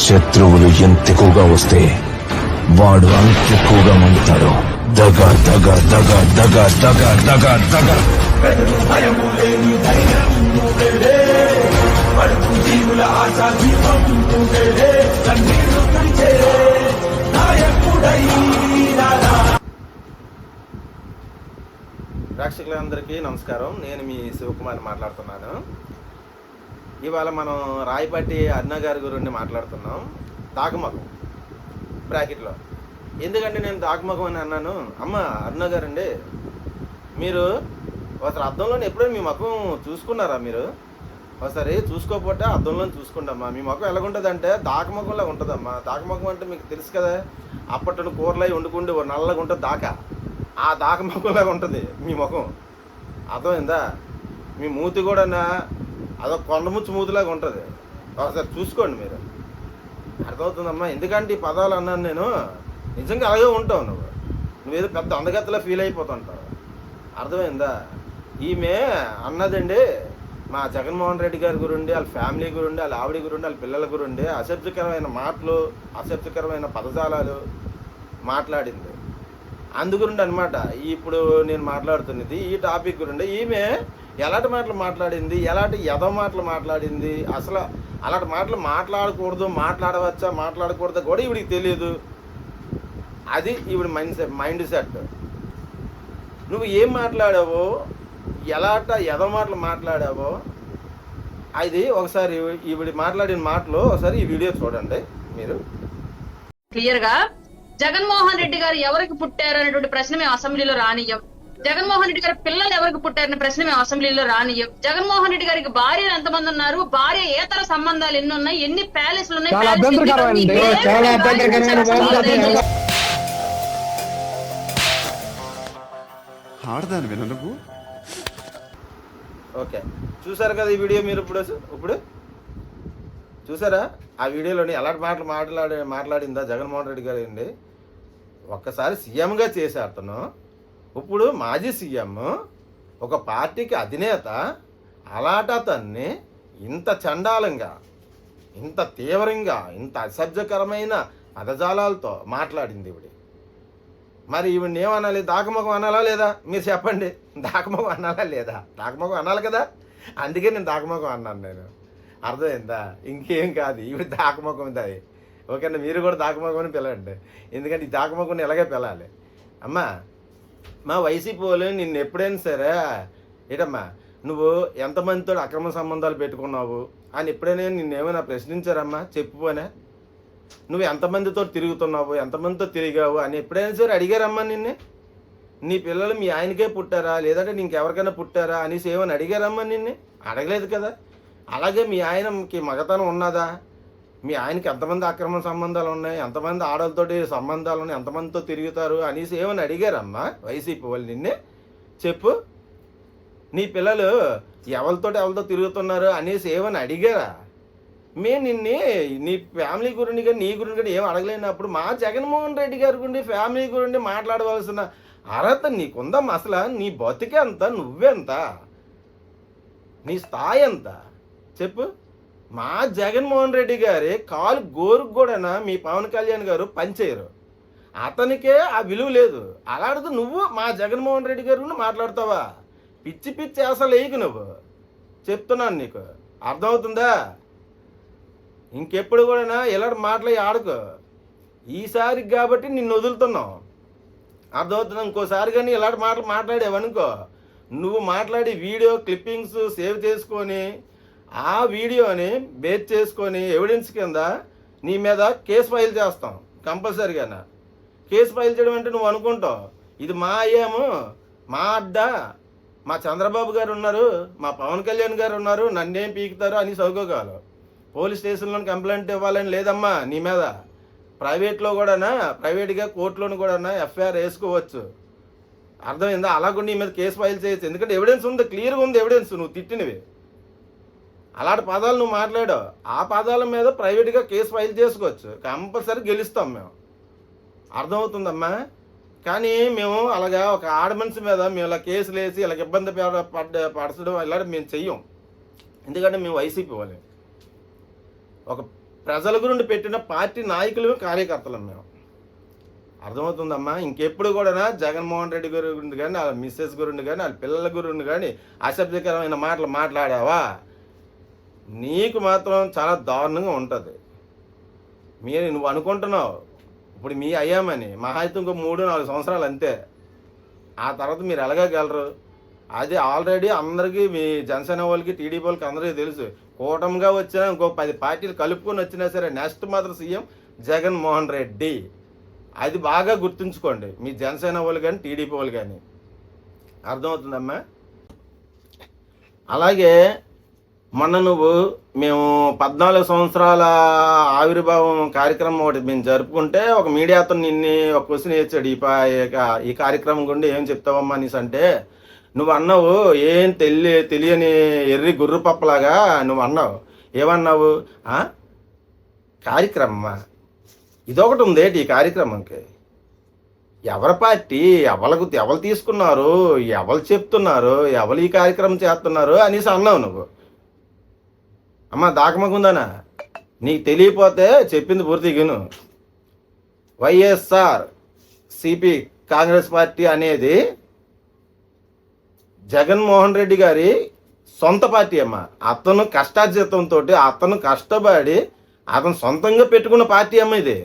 శత్రువులు ఎంత ఎక్కువగా వస్తే వాడు అంత ఎక్కువగా మండుతాడు. దగ దగ దగ దగ దగ దగ దగ ప్రేక్షకులందరికీ నమస్కారం. నేను మీ శివకుమార్ మాట్లాడుతున్నాను. ఇవాళ మనం రాయపాటి అరుణ గారి గురించి మాట్లాడుతున్నాం. దాగమగం బ్రాకెట్లో. ఎందుకంటే నేను దాగమగం అని అన్నాను. అమ్మ అరుణ గారండి, మీరు ఒకసారి అద్దంలో ఎప్పుడైనా మీ ముఖం చూసుకున్నారా? మీరు ఒకసారి చూసుకోకపోతే అద్దంలో చూసుకుంటామ్మా. మీ ముఖం ఎలాగుంటుంది అంటే దాకముఖంలా ఉంటుందమ్మా. దాకముఖం అంటే మీకు తెలుసు కదా, అప్పట్లో కూరలు వండుకుంటే నల్లగా ఉంటుంది దాకా. ఆ దాకముఖంలాగా ఉంటుంది మీ ముఖం. అర్థమైందా? మీ మూతి కూడా అదొక కొండముచ్చు మూతిలాగా ఉంటుంది. ఒకసారి చూసుకోండి మీరు, అర్థమవుతుందమ్మా. ఎందుకంటే ఈ పదాలు అన్నాను నేను. నిజంగా అలాగే ఉంటావు నువ్వేదో పెద్ద అందగత్తలా ఫీల్ అయిపోతుంటావు. అర్థమైందా? ఈమె అన్నదండి మా జగన్మోహన్ రెడ్డి గారి గురించి, వాళ్ళ ఫ్యామిలీ గురించి, వాళ్ళ ఆవిడ గురించి, వాళ్ళ పిల్లల గురించి అసభ్యకరమైన మాటలు, అసభ్యకరమైన పదజాలాలు మాట్లాడింది. అందుగురించి అనమాట ఇప్పుడు నేను మాట్లాడుతున్నది. ఈ టాపిక్ గురించి ఈమె ఎలాంటి మాటలు మాట్లాడింది, ఎలాంటి ఎదో మాటలు మాట్లాడింది, అసలు అలాంటి మాటలు మాట్లాడకూడదు, మాట్లాడవచ్చా మాట్లాడకూడదా కూడా ఈవిడికి తెలియదు. అది ఈవిడ మైండ్ సెట్. నువ్వు ఏం మాట్లాడావో, ఎలాంట ఎదో మాటలు మాట్లాడావో అది ఒకసారి ఈవిడ మాట్లాడిన మాటలు ఒకసారి ఈ వీడియో చూడండి మీరు క్లియర్గా. జగన్మోహన్ రెడ్డి గారు ఎవరికి పుట్టారు అనేటువంటి ప్రశ్న మేము అసెంబ్లీలో రానియం. జగన్మోహన్ రెడ్డి గారి పిల్లలు ఎవరికి పుట్టారనే ప్రశ్న మేము అసెంబ్లీలో రానియం. జగన్మోహన్ రెడ్డి గారికి భార్యలు ఎంతమంది ఉన్నారు, భార్య ఏతర సంబంధాలు ఎన్ని ఉన్నాయి, ఎన్ని ప్యాలెస్లు ఉన్నాయి, ఓకే చూసారు కదా ఈ వీడియో మీరు. ఇప్పుడు చూసారా ఆ వీడియోలోని ఎలాంటి మాటలు మాట్లాడిందా జగన్మోహన్ రెడ్డి గారు అండి. ఒక్కసారి సీఎంగా చేశారు అతను, ఇప్పుడు మాజీ సీఎం, ఒక పార్టీకి అధినేత. అలాంటి అతన్ని ఇంత చండాలంగా, ఇంత తీవ్రంగా, ఇంత అసభ్యకరమైన పదజాలాలతో మాట్లాడింది ఈవిడ. మరి ఈవిడ్ని ఏమనాలి? దాకముఖం అనాలా లేదా? మీరు చెప్పండి. దాకముఖం అనాలా లేదా? దాకముఖం అనాలి కదా, అందుకే నేను దాకముఖం అన్నాను నేను. అర్థమైందా? ఇంకేం కాదు, ఈవిడ దాకముఖం అది. ఓకేనా? మీరు కూడా దాకముఖం అని పిలవండి, ఎందుకంటే ఈ దాకముఖం ఇలాగే పిలాలి. అమ్మా, మా వైసీపీ వాళ్ళు నిన్ను ఎప్పుడైనా సరే ఏటమ్మా నువ్వు ఎంతమందితో అక్రమ సంబంధాలు పెట్టుకున్నావు అని ఎప్పుడైనా నిన్నేమైనా ప్రశ్నించారమ్మా? చెప్పుపోనే. నువ్వు ఎంతమందితో తిరుగుతున్నావు, ఎంతమందితో తిరిగావు అని ఎప్పుడైనా సరే అడిగారమ్మా నిన్ను? నీ పిల్లలు మీ ఆయనకే పుట్టారా లేదంటే నీకెవరికైనా పుట్టారా అనేసి ఏమని అడిగారమ్మా నిన్ను? అడగలేదు కదా. అలాగే మీ ఆయనకి మగతనం ఉన్నదా? మీ ఆయనకి ఎంతమంది అక్రమ సంబంధాలు ఉన్నాయి, ఎంతమంది ఆడలతోటి సంబంధాలు ఉన్నాయి, ఎంతమందితో తిరుగుతారు అనేసి ఏమని అడిగారమ్మా వైసీపీ వాళ్ళు నిన్నే? చెప్పు. నీ పిల్లలు ఎవరితో తిరుగుతున్నారు అనేసి ఏమని అడిగారా? మేము నిన్ను నీ ఫ్యామిలీ గురించి కానీ నీ గురించి కానీ ఏం అడగలేనప్పుడు మా జగన్మోహన్ రెడ్డి గారి గురించి, ఫ్యామిలీ గురించి మాట్లాడవలసిన అర్హత నీకుందమ్మా? అసలు నీ బతికే అంత, నువ్వెంత, నీ స్థాయి ఎంత చెప్పు. మా జగన్మోహన్ రెడ్డి గారి కాలు గోరుకు కూడా మీ పవన్ కళ్యాణ్ గారు పనిచేయరు. అతనికే ఆ విలువ లేదు. అలాంటిది నువ్వు మా జగన్మోహన్ రెడ్డి గారి గురించి మాట్లాడతావా? పిచ్చి పిచ్చి అసలు వేయకు నువ్వు, చెప్తున్నాను నీకు. అర్థమవుతుందా? ఇంకెప్పుడు కూడా ఇలాంటి మాటలు ఆడుకో. ఈసారికి కాబట్టి నిన్ను వదులుతున్నావు. అర్థమవుతుందా? ఇంకోసారి కానీ ఇలాంటి మాటలు మాట్లాడేవనుకో, నువ్వు మాట్లాడి వీడియో క్లిప్పింగ్స్ సేవ్ చేసుకొని ఆ వీడియోని బేస్ చేసుకొని ఎవిడెన్స్ కింద నీ మీద కేసు ఫైల్ చేస్తాం కంపల్సరీగా. కేసు ఫైల్ చేయడం అంటే నువ్వు అనుకుంటావు ఇది మా అయ్యాము, మా అడ్డ, మా చంద్రబాబు గారు ఉన్నారు, మా పవన్ కళ్యాణ్ గారు ఉన్నారు, నన్నేం పీకుతారు అని చదువుకోగలరు. పోలీస్ స్టేషన్లో కంప్లైంట్ ఇవ్వాలని లేదమ్మా నీ మీద. ప్రైవేట్లో కూడా, ప్రైవేట్గా కోర్టులోను కూడా ఎఫ్ఐఆర్ వేసుకోవచ్చు. అర్థమైందా? అలా కూడా నీ మీద కేసు ఫైల్ చేయొచ్చు. ఎందుకంటే ఎవిడెన్స్ ఉంది, క్లియర్గా ఉంది ఎవిడెన్స్. నువ్వు తిట్టినవి అలాంటి పదాలు నువ్వు మాట్లాడావు, ఆ పదాల మీద ప్రైవేట్గా కేసు ఫైల్ చేసుకోవచ్చు. కంపల్సరీ గెలుస్తాం మేము. అర్థమవుతుందమ్మా? కానీ మేము అలాగా ఒక ఆడమనిషి మీద మేము ఇలా కేసులు వేసి ఇలా ఇబ్బంది పడచడం ఇలాంటి మేము చెయ్యం. ఎందుకంటే మేము వైసీపీ వాళ్ళే. ఒక ప్రజల గురించి పెట్టిన పార్టీ నాయకులు కార్యకర్తలు మేము. అర్థమవుతుందమ్మా? ఇంకెప్పుడు కూడా జగన్మోహన్ రెడ్డి గురించి కానీ వాళ్ళ మిస్సెస్ గురించి కానీ వాళ్ళ పిల్లల గురించి కానీ అసభ్యకరమైన మాటలు మాట్లాడావా నీకు మాత్రం చాలా దారుణంగా ఉంటుంది. నువ్వు అనుకుంటున్నావు ఇప్పుడు మీ అయ్యామని, మహా అయితే ఇంకో 3-4 సంవత్సరాలు అంతే. ఆ తర్వాత మీరు ఎలాగగలరు? అది ఆల్రెడీ అందరికీ, మీ జనసేన వాళ్ళకి, టీడీపీ వాళ్ళకి అందరికీ తెలుసు. కూటమిగా వచ్చినా ఇంకో 10 పార్టీలు కలుపుకొని వచ్చినా సరే నెక్స్ట్ మాత్రం సీఎం జగన్మోహన్ రెడ్డి. అది బాగా గుర్తుంచుకోండి, మీ జనసేన వాళ్ళు కానీ టీడీపీ వాళ్ళు కానీ. అర్థమవుతుందమ్మా? అలాగే మొన్న మేము 14 సంవత్సరాల ఆవిర్భావం కార్యక్రమం ఒకటి మేము జరుపుకుంటే ఒక మీడియాతో నిన్ను ఒక క్వశ్చన్ వేసాడు, ఈ కార్యక్రమం గురించి ఏం చెప్తావమ్మా అనేసి. అంటే నువ్వు అన్నావు ఏం తెలియని ఎర్రి గుర్రు పప్పలాగా నువ్వు అన్నావు. ఏమన్నావు? కార్యక్రమమా? ఇదొకటి ఉందేటి ఈ కార్యక్రమంకి? ఎవరి పార్టీ, ఎవరు తీసుకున్నారు, ఎవరు చెప్తున్నారు, ఎవరు ఈ కార్యక్రమం చేస్తున్నారు అనేసి అన్నావు నువ్వు. అమ్మ దాకమకుందానా? నీకు తెలియపోతే చెప్పింది పూర్తిగా విను. వైఎస్ఆర్ సిపి కాంగ్రెస్ పార్టీ అనేది జగన్మోహన్ రెడ్డి గారి సొంత పార్టీ అమ్మ. అతను కష్టార్జితంతో, అతను కష్టపడి అతను సొంతంగా పెట్టుకున్న పార్టీ అమ్మ ఇది.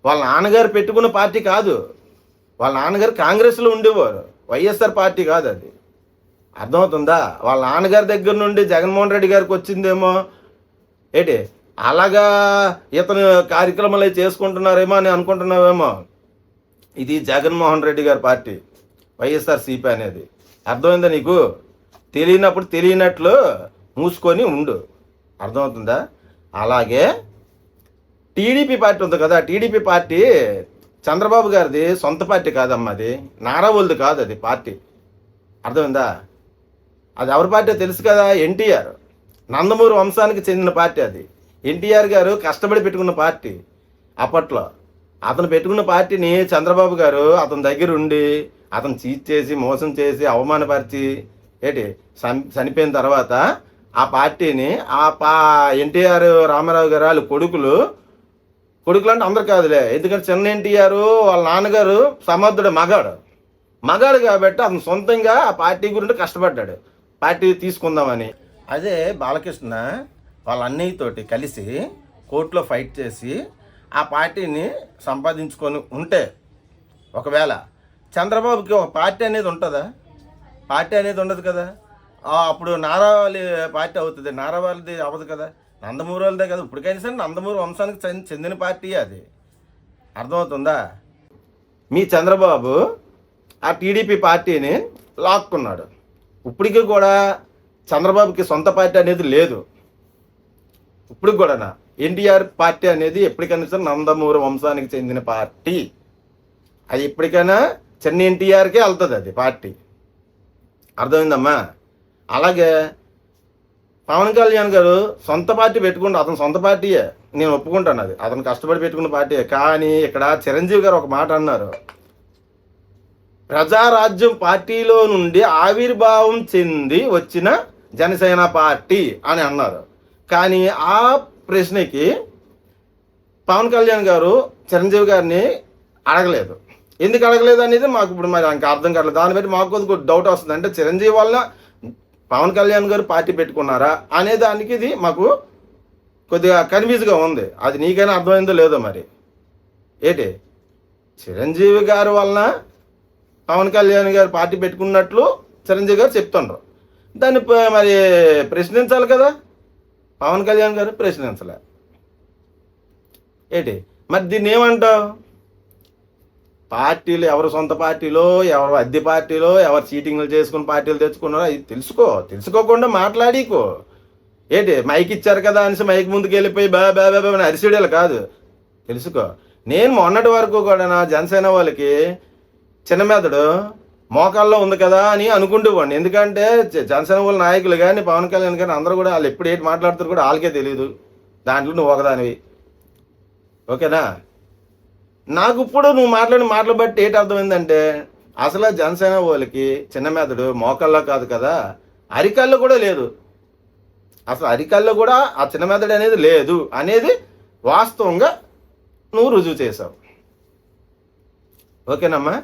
వాళ్ళ నాన్నగారు పెట్టుకున్న పార్టీ కాదు. వాళ్ళ నాన్నగారు కాంగ్రెస్లో ఉండేవారు, వైఎస్ఆర్ పార్టీ కాదు అది. అర్థమవుతుందా? వాళ్ళ నాన్నగారి దగ్గర నుండి జగన్మోహన్ రెడ్డి గారికి వచ్చిందేమో ఏంటి, అలాగా ఇతను కార్యక్రమాలు చేసుకుంటున్నారేమో అని అనుకుంటున్నావేమో. ఇది జగన్మోహన్ రెడ్డి గారి పార్టీ, వైఎస్ఆర్ సిపి అనేది. అర్థమైందా నీకు? తెలియనప్పుడు తెలియనట్లు మూసుకొని ఉండు. అర్థమవుతుందా? అలాగే టీడీపీ పార్టీ ఉంది కదా, టీడీపీ పార్టీ చంద్రబాబు గారిది సొంత పార్టీ కాదమ్మా. అది నారావోల్ది కాదు అది పార్టీ. అర్థమైందా? అది ఎవరి పార్టీ తెలుసు కదా, ఎన్టీఆర్ నందమూరి వంశానికి చెందిన పార్టీ అది. ఎన్టీఆర్ గారు కష్టపడి పెట్టుకున్న పార్టీ అప్పట్లో. అతను పెట్టుకున్న పార్టీని చంద్రబాబు గారు అతని దగ్గర ఉండి అతను చీట్ చేసి, మోసం చేసి, అవమానపరిచి చనిపోయిన తర్వాత ఆ పార్టీని ఎన్టీఆర్ రామారావు గారు వాళ్ళ కొడుకులు అంటే అందరు కాదులే, ఎందుకంటే చిన్న ఎన్టీఆర్ వాళ్ళ నాన్నగారు సమర్థుడు, మగాడు కాబట్టి అతను సొంతంగా ఆ పార్టీ గురించి కష్టపడ్డాడు, పార్టీ తీసుకుందామని. అదే బాలకృష్ణ వాళ్ళ అన్నయ్యతోటి కలిసి కోర్టులో ఫైట్ చేసి ఆ పార్టీని సంపాదించుకొని ఉంటే, ఒకవేళ చంద్రబాబుకి ఒక పార్టీ అనేది ఉంటుందా? పార్టీ అనేది ఉండదు కదా. అప్పుడు నారావాళి పార్టీ అవుతుంది, నారావాళిది అవ్వదు కదా, నందమూరి వాళ్ళదే కదా. ఇప్పటికైనా సరే నందమూరి వంశానికి చెందిన పార్టీ అది. అర్థమవుతుందా? మీ చంద్రబాబు ఆ టీడీపీ పార్టీని లాక్కున్నాడు. ఇప్పటికీ కూడా చంద్రబాబుకి సొంత పార్టీ అనేది లేదు. ఇప్పటికి కూడా ఎన్టీఆర్ పార్టీ అనేది ఎప్పటికైనా సరే నందమూరి వంశానికి చెందిన పార్టీ. అది ఎప్పటికైనా చిన్న ఎన్టీఆర్కే వెళ్తుంది అది పార్టీ. అర్థమైందమ్మా? అలాగే పవన్ కళ్యాణ్ గారు సొంత పార్టీ పెట్టుకుంటే అతను సొంత పార్టీయే, నేను ఒప్పుకుంటాను. అది అతను కష్టపడి పెట్టుకున్న పార్టీయే. కానీ ఇక్కడ చిరంజీవి గారు ఒక మాట అన్నారు, ప్రజారాజ్యం పార్టీలో నుండి ఆవిర్భావం చెంది వచ్చిన జనసేన పార్టీ అని అన్నారు. కానీ ఆ ప్రశ్నకి పవన్ కళ్యాణ్ గారు చిరంజీవి గారిని అడగలేదు. ఎందుకు అడగలేదు అనేది మాకు ఇప్పుడు మరి ఇంకా అర్థం కావట్లేదు. దాన్ని బట్టి మాకు కొద్దిగా డౌట్ వస్తుంది. అంటే చిరంజీవి వల్ల పవన్ కళ్యాణ్ గారు పార్టీ పెట్టుకున్నారా అనే దానికి ఇది మాకు కొద్దిగా కన్ఫ్యూజ్గా ఉంది. అది నీకైనా అర్థమైందో లేదో మరి. ఏంటి, చిరంజీవి గారి వలన పవన్ కళ్యాణ్ గారు పార్టీ పెట్టుకున్నట్లు చిరంజీవి గారు చెప్తుండ్రు. దాన్ని మరి ప్రశ్నించాలి కదా, పవన్ కళ్యాణ్ గారు ప్రశ్నించలే. ఏంటి మరి దీన్ని ఏమంటావు? పార్టీలు ఎవరు సొంత పార్టీలో, ఎవరు అద్దె పార్టీలో, ఎవరు చీటింగ్లు చేసుకుని పార్టీలు తెచ్చుకున్నారో అది తెలుసుకోకుండా మాట్లాడికో. ఏంటి మైక్ ఇచ్చారు కదా అనేసి మైక్ ముందుకు వెళ్ళిపోయి బాబా అరిసిడేలు కాదు, తెలుసుకో. నేను మొన్నటి వరకు కూడా నా జనసేన వాళ్ళకి చిన్న మెదడు మోకాల్లో ఉంది కదా అని అనుకుంటూపోండి. ఎందుకంటే జనసేన వాళ్ళ నాయకులు కానీ పవన్ కళ్యాణ్ కానీ అందరూ కూడా వాళ్ళు ఎప్పుడు ఏంటి మాట్లాడుతారు కూడా వాళ్ళకే తెలియదు. దాంట్లో నువ్వు ఒకదానివి, ఓకేనా? నాకు ఇప్పుడు నువ్వు మాట్లాడిన మాటలు బట్టి ఏంటి అర్థమైందంటే అసలు జనసేన వాళ్ళకి చిన్న మెదడు మోకాల్లో కాదు కదా, అరికాల్లో కూడా లేదు. అసలు అరికాల్లో కూడా ఆ చిన్న మెదడు అనేది లేదు అనేది వాస్తవంగా నువ్వు రుజువు చేసావు. ఓకేనమ్మా.